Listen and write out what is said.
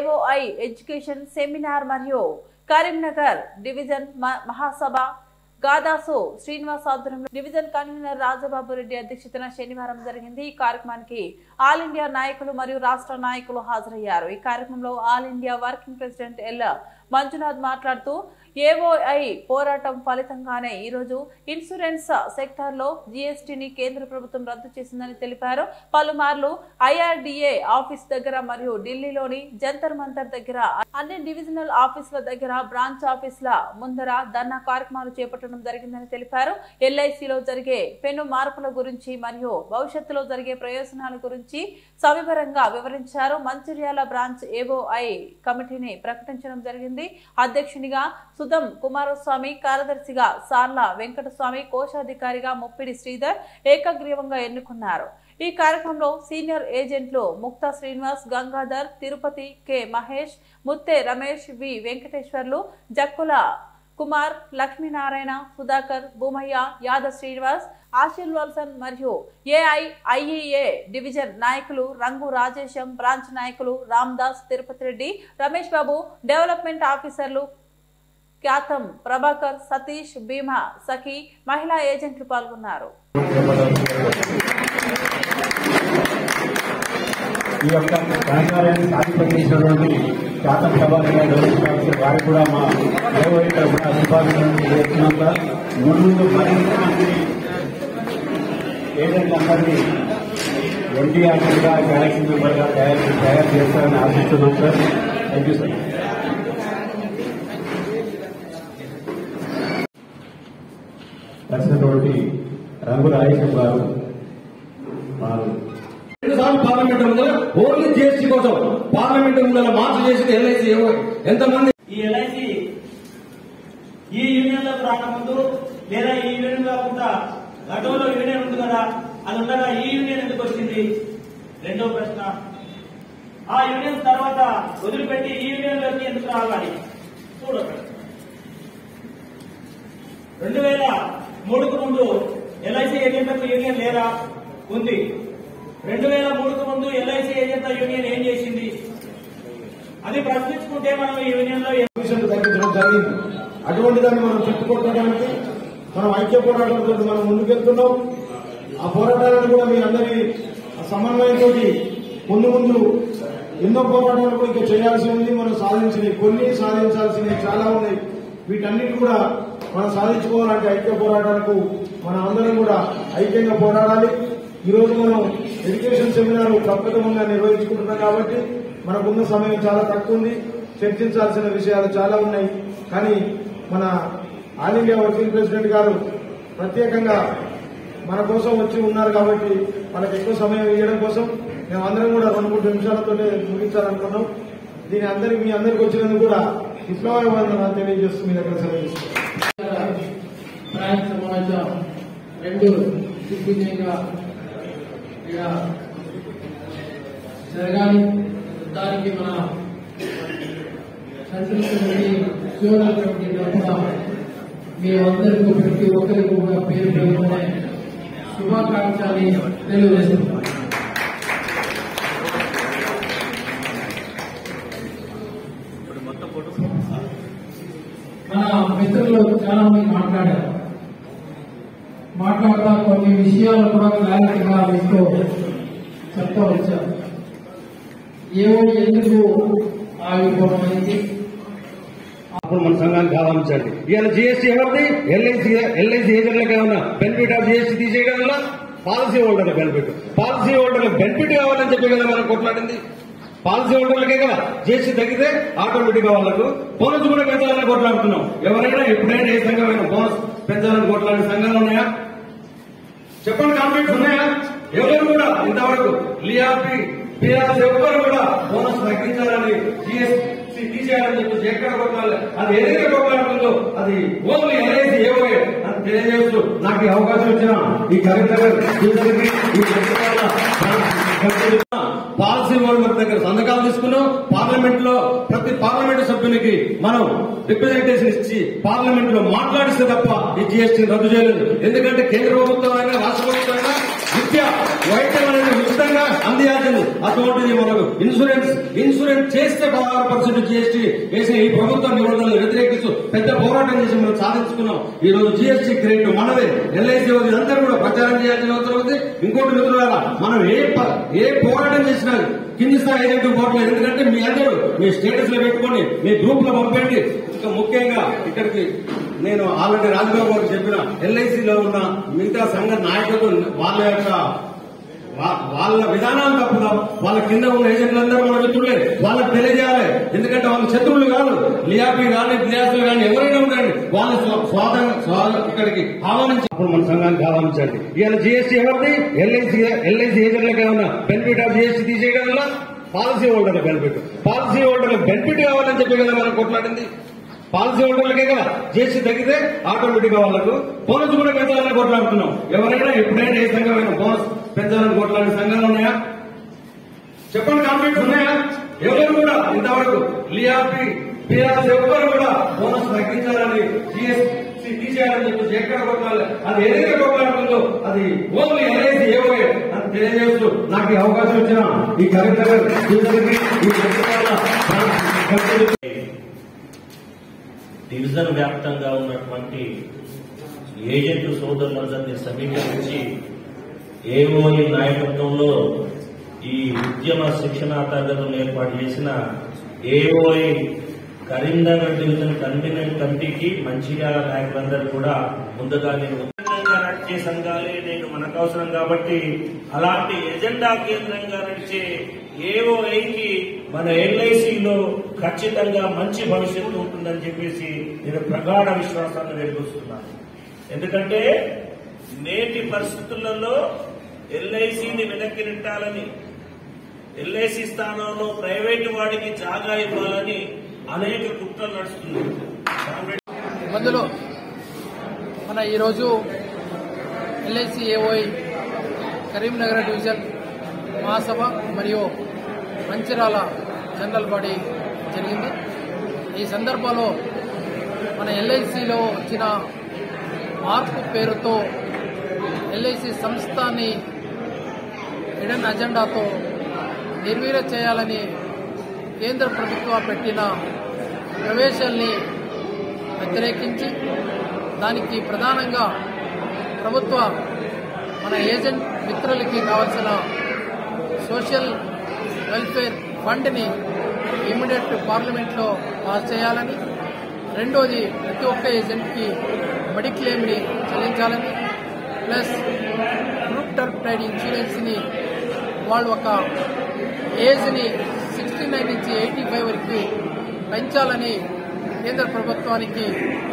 AOI education seminar మరియు Karimnagar division మహాసభ గాదాసు శ్రీనివాస్ ఆధ్వర్యంలో division convener Rajababu Reddy అధ్యక్షతన శనివారం జరిగింది. ఈ కార్యక్రమానికి ఆల్ ఇండియా నాయకులు మరియు రాష్ట్ర నాయకులు హాజరయ్యారు. ఈ కార్యక్రమంలో all India working president L Manjunath మాట్లాడుతూ ఏఓఐ పోరాటం ఫలితంగానే ఈరోజు ఇన్సూరెన్స్ సెక్టార్ లో జీఎస్టీని కేంద్ర ప్రభుత్వం రద్దు చేసిందని తెలిపారు. పలుమార్లు ఐఆర్డీఏ ఆఫీస్ దగ్గర మరియు ఢిల్లీలోని జంతర్ మంతర్ దగ్గర అన్ని డివిజనల్ ఆఫీసుల దగ్గర బ్రాంచ్ ఆఫీసుల ముందర ధర్నా కార్యక్రమాలు చేపట్టడం జరిగిందని తెలిపారు. ఎల్ఐసిలో జరిగే పెను మార్పుల గురించి మరియు భవిష్యత్తులో జరిగే ప్రయోజనాల గురించి సవివరంగా వివరించారు. మంచిర్యాల బ్రాంచ్ ఏఓఐ కమిటీని ప్రకటించడం జరిగింది. అధ్యక్షునిగా సుధం కుమారస్వామి, కార్యదర్శిగా సార్ల వెంకటస్వామి, కోశాధికారిగా ముప్పిడి శ్రీధర్ ఏకగ్రీవంగా ఎన్నుకున్నారు. ఈ కార్యక్రమంలో సీనియర్ ఏజెంట్లు ముక్తా శ్రీనివాస్, గంగాధర్, తిరుపతి, కె మహేష్, ముత్తే రమేష్, వి వెంకటేశ్వర్లు, జక్కుల కుమార్, లక్ష్మీనారాయణ, సుధాకర్, భూమయ్య, యాదవ్ శ్రీనివాస్, ఆశీల్ వల్సన్ మరియు ఏఐఐఏ డివిజన్ నాయకులు రంగు రాజేశం, బ్రాంచ్ నాయకులు రామ్దాస్, తిరుపతి రెడ్డి, రమేష్ బాబు, డెవలప్మెంట్ ఆఫీసర్లు ఖ్యాతం ప్రభాకర్, సతీష్, భీమా, సఖి, మహిళా ఏజెంట్లు పాల్గొన్నారు. ఈ యొక్క కార్యక్రమాన్ని సాధించినటువంటి ఖ్యాతం ప్రభాకర్ వారికి కూడా మా ఏఓఐ తరఫున శుభాకాంక్షలు చేస్తున్నాక ముందు మరింత మంది ఏజెంట్లందరినీ ఎన్టీఆర్గా గ్యాలక్సీ మెంబర్గా తయారు చేస్తారని ఆశిస్తున్నాం సార్. Thank you sir. వచ్చినటువంటి రంగు రాజేశ్వర గారు పార్లమెంట్ ముందర ఓన్లీ జీఎస్టీ కోసం పార్లమెంట్ ముందర మార్పు చేసింది ఎల్ఐసి. ఎంతమంది ఈ ఎల్ఐసి ఈ యూనియన్ లోకి రాకముందు లేదా ఈ యూనియన్ కాకుండా గతంలో యూనియన్ ఉంది కదా, అది ఉండగా ఈ యూనియన్ ఎందుకు వచ్చింది? రెండో ప్రశ్న, ఆ యూనియన్ తర్వాత వదిలిపెట్టి ఈ యూనియన్ లోకి ఎందుకు రావాలి? చూడండి, 2003కు ముందు ఎల్ఐసి ఏజెంట్లకు యూనియన్ లేదా? ఉంది. 2003కు ముందు ఎల్ఐసి ఏజెంట్ల యూనియన్ ఏం చేసింది? అది ప్రశ్నించుకుంటే మనం ఈ యూనియన్ లో తగ్గించడం జరిగింది. అటువంటి దాన్ని మనం చెప్పుకోవడానికి మనం ఐక్య పోరాటంతో మనం ముందుకెళ్తున్నాం. ఆ పోరాటాలను కూడా మీ అందరి సమన్వయంతో ముందు ఎన్నో పోరాటాలు కూడా ఇంకా చేయాల్సి ఉంది. మనం సాధించినవి కొన్ని, సాధించాల్సినవి చాలా ఉన్నాయి. వీటన్నిటి కూడా మనం సాధించుకోవాలంటే ఐక్య పోరాటాలకు మనం అందరం కూడా ఐక్యంగా పోరాడాలి. ఈ రోజు మనం ఎడ్యుకేషన్ సెమినార్ ప్రప్రథమంగా నిర్వహించుకుంటున్నాం కాబట్టి మనకున్న సమయం చాలా తక్కువ ఉంది. చర్చించాల్సిన విషయాలు చాలా ఉన్నాయి. కానీ మన ఆల్ ఇండియా వర్కింగ్ ప్రెసిడెంట్ గారు ప్రత్యేకంగా మన కోసం వచ్చి ఉన్నారు కాబట్టి వాళ్ళకి ఎక్కువ సమయం ఇవ్వడం కోసం మేము అందరం కూడా 2-3 నిమిషాలతోనే ముగించాలనుకున్నాం. మీ అందరికి వచ్చినందుకు కూడా విప్లవాభివందనాలు తెలియజేస్తూ మీ దగ్గర సెలవు సమావేశం 2 దిగ్విజయంగా జరగాలి. దానికి మన సంతృప్తి తరఫున మీ అందరికీ ప్రతి ఒక్కరికి కూడా పేరు పేరునే శుభాకాంక్షలు తెలియజేస్తున్నాం. మన మిత్రులు చాలా మంది మాట్లాడతా కొన్ని విషయాలు కూడా క్లారిటీగా మీకు చెప్తా వచ్చారు. ఏవో ఎందుకు ఆగిపోవడం అనేది అప్పుడు మన సంఘానికి ఆహ్వానించండి. ఇవాళ జీఎస్టీ ఎవరిది? ఎల్ఐసి ఏజెంట్లకు ఏమన్నా బెనిఫిట్ ఆఫ్ జీఎస్టీ తీసేయడం వల్ల పాలసీ హోల్డర్ల బెనిఫిట్ కావాలని చెప్పి కదా మనం కొట్లాడింది. పాలసీ హోల్డర్లకే కదా జీఎస్టీ తగ్గితే ఆటోమేటిక్ గా వాళ్ళకు బోనస్ కూడా పెంచాలని కొట్లాడుతున్నాం. ఎవరైనా ఎప్పుడైనా ఏ సంఘమైనా బోనస్ పెంచాలని కొట్లాడిన సంఘాలు ఉన్నాయా? చెప్పండి, కాంట్రాక్ట్స్ ఉన్నాయా? ఎవరు కూడా ఇంతవరకు పీఆర్సీ ఎవరు కూడా బోనస్ తగ్గించాలని జీఎస్టీ తీసేయాలని చెప్పి ఎక్కడ కొట్టాలి, అది ఏదైతే కొట్లాడుతుందో అది ఓన్లీ ఎల్ఐసి ఏవోఏ అని తెలియజేస్తూ నాకు ఈ అవకాశం వచ్చిన ఈ కరీంనగర్ పాలసీ హోల్డర్ దగ్గర సంతకాలు తీసుకున్నాం. పార్లమెంట్ లో ప్రతి పార్లమెంటు సభ్యునికి మనం రిప్రజెంటేషన్ ఇచ్చి పార్లమెంట్ లో మాట్లాడిస్తే తప్ప ఈ జీఎస్టీని రద్దు చేయలేదు. ఎందుకంటే కేంద్ర ప్రభుత్వం అయినా రాష్ట్ర ప్రభుత్వం అయినా విద్య వైద్యం అనేది ఉచితంగా అందియాల్సింది. అటువంటిది మనకు ఇన్సూరెన్స్ చేస్తే 16% జీఎస్టీ వేసిన ఈ ప్రభుత్వ నిబంధనలు వ్యతిరేకిస్తూ పెద్ద పోరాటం చేసి మనం సాధించుకున్నాం. ఈ రోజు జీఎస్టీ క్రెడిట్ మనదే, ఎల్ఐసి ఇదంతా కూడా ప్రచారం చేయాల్సిన అవసరం ఉంది. ఇంకోటి మిత్రులారా, మనం ఏ పోరాటం చేసినా కింది స్థాయి ఏజెంట్ పోవట్లేదు. ఎందుకంటే మీ అందరూ మీ స్టేటస్ లో పెట్టుకొని మీ గ్రూప్ లో పంపండి. ఇంకా ముఖ్యంగా ఇక్కడికి నేను ఆల్రెడీ రాజబాబు గారు చెప్పిన ఎల్ఐసిలో ఉన్న మిగతా సంఘ నాయకులు వాళ్ళ విధానాలు తప్పుగా వాళ్ళ కింద ఉన్న ఏజెంట్లందరూ మన మిత్రులే, వాళ్ళకి తెలియజేయాలి. ఎందుకంటే వాళ్ళ శత్రువులు కాదు, లియాపి కానీ బియాసులు కానీ ఎవరైనా ఉండండి, వాళ్ళ ఇక్కడికి ఆహ్వానించి అప్పుడు మన సంఘానికి ఆహ్వానించండి. ఇవాళ జీఎస్టీ ఎవరిది? ఎల్ఐసి ఏజెంట్లకి ఏమన్నా బెనిఫిట్ ఆఫ్ జీఎస్టీ తీసేయడం వల్ల పాలసీ హోల్డర్ల బెనిఫిట్ కావాలని చెప్పి కదా మనం కొట్లాడింది. పాలసీ హోల్డర్లకే కదా జీఎస్టీ తగ్గితే ఆటోమేటిక్ గా వాళ్ళకు బోనస్ కూడా పెంచాలని కొట్లాడుతున్నాం. ఎవరైనా ఎప్పుడైనా ఏ సంఘమైనా బోనస్ పెంచాలని కొట్లాడిన సంఘాలు ఉన్నాయా? చెప్పండి, కాన్ఫిడెన్స్ ఉన్నాయా? ఎవరు కూడా ఇంతవరకు లియాపి బిఆర్ఎస్ ఎవరు కూడా బోనస్ తగ్గించాలని జీఎస్టీ తీసేయాలని చెప్పి ఎక్కడ కొట్లాలి, అది ఏదైతే కొట్లాడుతుందో అది ఓన్లీ ఎల్ఐసి ఏవై అని తెలియజేస్తూ నాకు ఈ అవకాశం ఇచ్చిన ఈ కరీంనగర్ డివిజన్ వ్యాప్తంగా ఉన్నటువంటి ఏజెంట్ సోదరులందరినీ సమీకరించి ఏఓఈ నాయకత్వంలో ఈ ఉద్యమ శిక్షణా తరగతులను ఏర్పాటు చేసిన ఏఓఈ కరీంనగర్ డివిజన్ కన్వీనర్ కమిటీకి మంచిర్యాల నాయకులందరూ కూడా ముందుగా నడిచే సంఘాలే నేను మనకు అవసరం కాబట్టి అలాంటి ఎజెండా కేంద్రంగా నడిచే ఏఓఐకి మన ఎల్ఐసిలో ఖచ్చితంగా మంచి భవిష్యత్తు ఉంటుందని చెప్పేసి నేను ప్రగాఢ విశ్వాసాన్ని వెలిగిస్తున్నాను. ఎందుకంటే నేటి పరిస్థితులలో ఎల్ఐసిని వెనక్కి నెట్టాలని, ఎల్ఐసి స్థానంలో ప్రైవేటు వాడికి జాగా ఇవ్వాలని అనేక కుట్రలు నడుస్తున్నాయి. అందులో మన ఈరోజు ఎల్ఐసి ఏఓఐ కరీంనగర్ డివిజన్ మహాసభ మరియు మంచిర్యాల జనరల్ బాడీ జరిగింది. ఈ సందర్భంలో మన ఎల్ఐసిలో వచ్చిన మార్పు పేరుతో ఎల్ఐసి సంస్థని హిడెన్ అజెండాతో నిర్వీర్యం చేయాలని కేంద్ర ప్రభుత్వం పెట్టిన ప్రవేశాల్ని వ్యతిరేకించి దానికి ప్రధానంగా ప్రభుత్వ మన ఏజెంట్ మిత్రులకి కావాల్సిన సోషల్ వెల్ఫేర్ ఫండ్ని ఇమ్మీడియట్ పార్లమెంట్లో పాస్ చేయాలని, రెండోది ప్రతి ఒక్క ఏజెంట్కి మెడిక్లెయిమ్ని చెల్లించాలని, ప్లస్ గ్రూప్ టర్మ్ టైడ్ ఇన్సూరెన్స్ని వాళ్ళు ఒక ఏజ్ని 69 నుంచి 85 వరకు పెంచాలని కేంద్ర ప్రభుత్వానికి